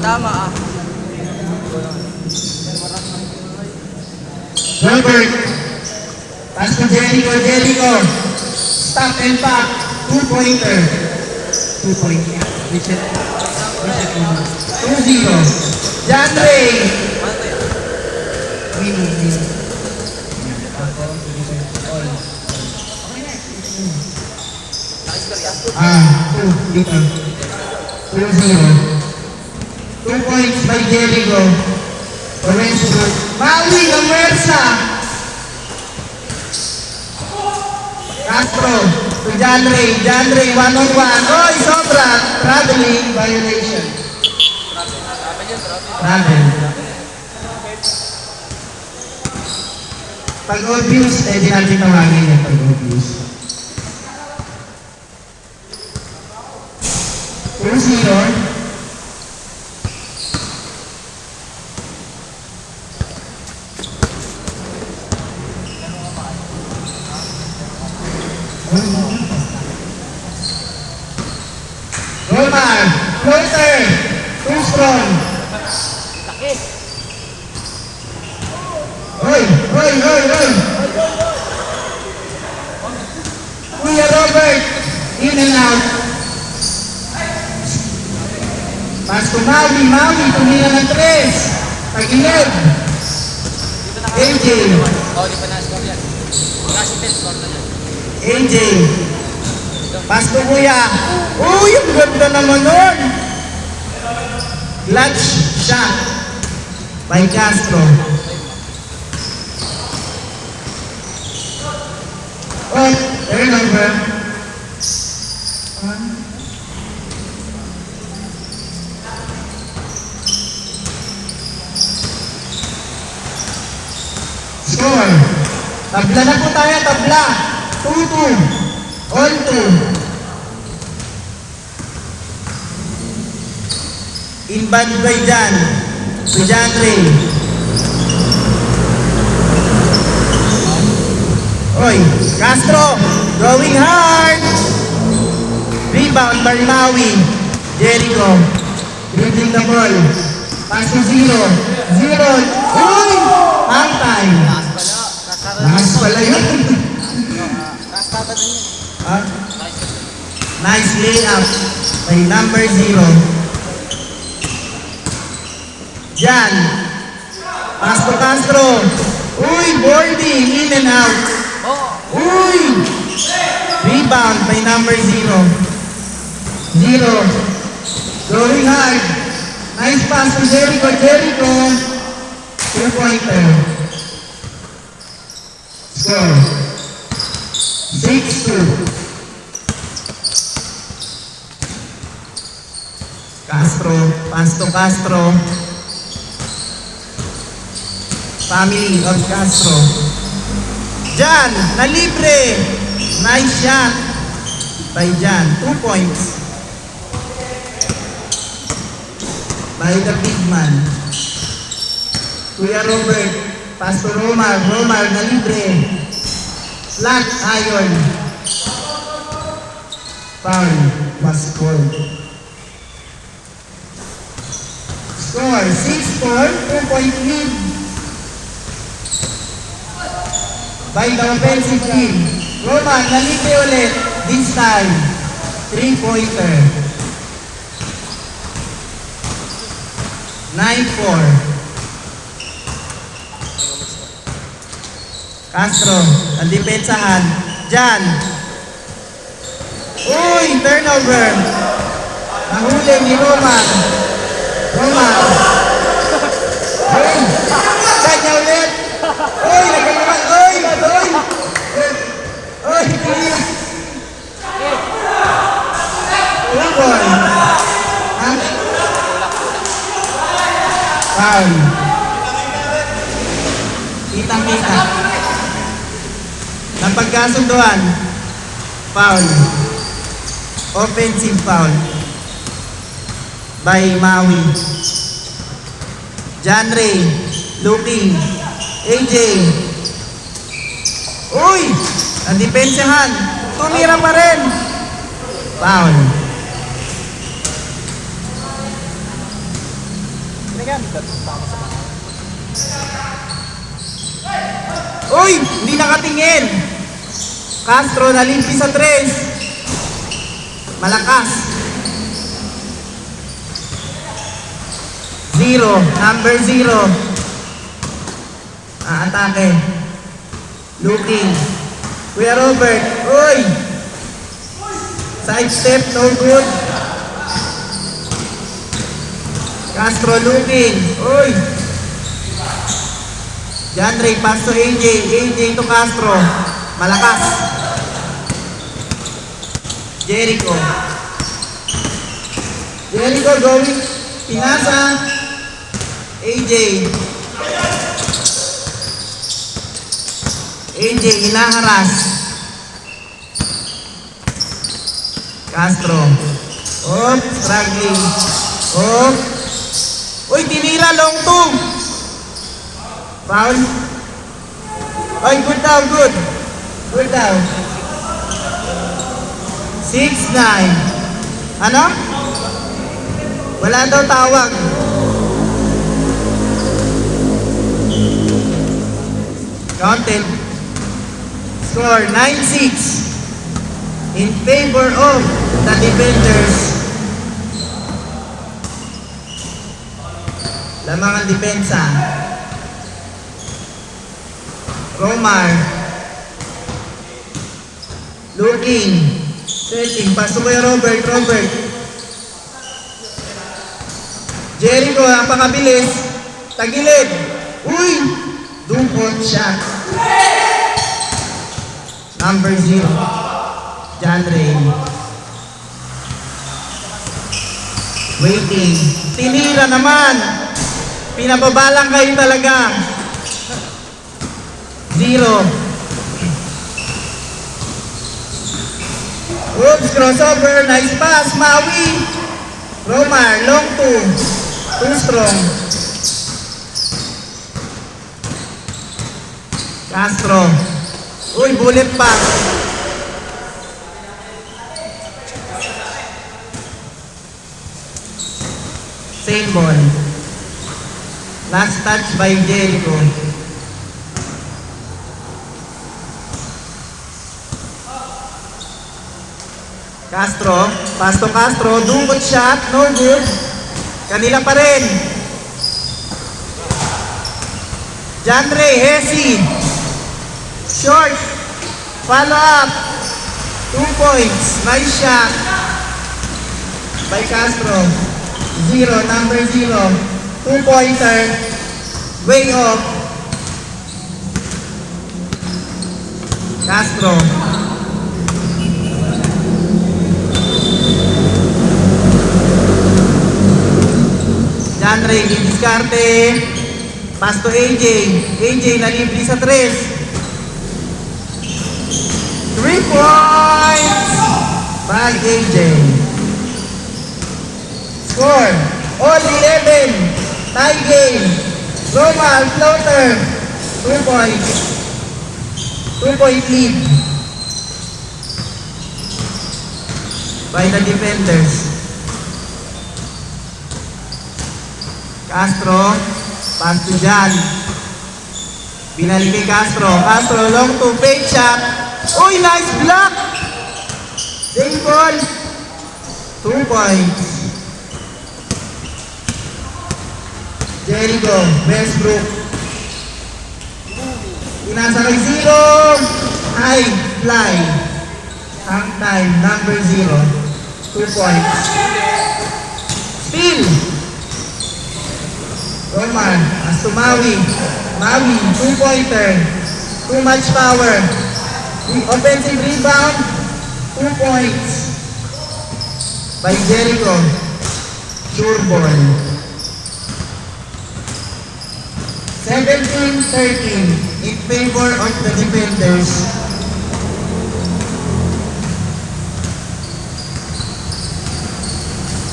Tama ah. Robert. Pass to Jericho. Jericho. Stop and back. 2-pointer. 2-point. Richard. 2-0. John Ray. Win. Dito. 2-0. 2 points by Jericho. Orange Group. Maui, Gamersa. Castro. To John Ray. John Ray, 1-on-1. Oy, sobra. Traveling violation. Travel. Pag obvious, di natin tawagin yan pag obvious. 2-0. Romar, floater, too strong. Oy. Kuya Robert, in and out. Pass to Maui, tumira ng 3. Pag-ilid. AJ. Oh, di pa na-score yan. Kasi 10-score na yan. AJ. Pass to Kuya. Uy, ang ganda naman nun. Clutch shot by Castro. Oh, turnover. Score. Tabla na po tayo, tabla. 2-2. On 2. Inbound by Jan. To John Ray. Oy, Castro. Going hard. Rebound by Maui. Jericho. Dribbling the ball. Pass to 0. Uy! Halftime. Lakas pala yun. Nice layup by number 0. Jan. Pass to Castro. Uy, boarding. In and out. Uy! Rebound by number 0. Going hard. Nice pass to Jericho. 2-pointer. Score. 6-2. Castro. Pass to Castro. Family of Castro. Jan, na libre. Nice shot by Jan. 2 points by the big man. Kuya Robert, pass to Romar. Romar, na libre. Flat iron. Foul was called. Score 6-4, 2-point lead by the offensive team. Roman, nalibre ulit. This time, 3-pointer. 9-4. Castro, ang depensahan. Jan. Uy, turnover. Nahuli ni Roman. Uy, kanya ulit. Uy, nagkakaman. Uy, clear. Boy. Foul. Kitang-kita. Ng pagkasunduan. Foul. Offensive foul by Maui. John Ray. Looking. AJ. Uy! Ang depensahan. Tumira pa rin. Foul. Uy! Hindi nakatingin! Castro nalimpi sa 3. Malakas. 0. Number 0. Atake. Looking. Kuya Robert. Uy! Side step, no good. Castro looking. Uy! Jandre, pass to AJ. AJ to Castro. Malakas. Jericho. Jericho going. Pinasa. AJ. AJ, inaharas. Castro. Oh, struggling. Oh. Uy, tinira long 2. Foul. Oy, good daw, good. Good daw. 6-9. Ano? Wala daw tawag. Counted. Score 9-6 in favor of the defenders. Lamang ang depensa. Romar. Looking. Setting. Paso kay Robert. Robert. Jericho, napakabilis. Tagilid. Uy! Dukot shot. Number 0. Jandre. Waiting. Tinira naman. Pinababalang kayo talaga. 0. Oops, crossover. Nice pass. Maui. Romar, long 2. Too strong. Castro. Uy, bullet pass. Same ball. Last touch by Jericho. Castro, pass to Castro, dungkot shot, no good. Kanila pa rin. Jandre, Hesi. Short. Follow up. 2 points. Nice shot. By Castro. 0, number 0. 2-pointer. Way off. Castro. Jandre, didiskarte. Pass to AJ. AJ nalibre sa 3. 3 points by AJ. Score, all 11. Tie game. Romal, floater. 2 points. 2-point lead by the defenders. Castro, pass to Jan. Binalik kay Castro. Castro, long 2, fake shot. Uy, nice block! Same ball. 2 points. Jericho, Westbrook. Inasa kay 0. High, fly. Hang time, number 0. 2 points. Steal. Roman, as to Maui. Maui, 2-pointer. Too much power. Offensive rebound. 2 points. By Jericho. Sure ball. 17-13 in favor of the defenders.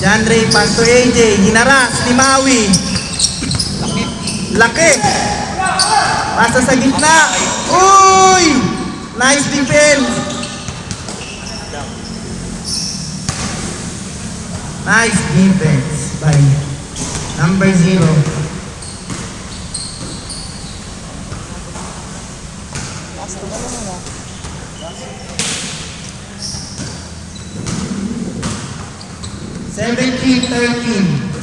Jandre, pass to AJ. Hinaras ni Maui. Laki. Pasa sa gitna. Uy! Nice defense. Nice defense by number Number 0. Last 17-13.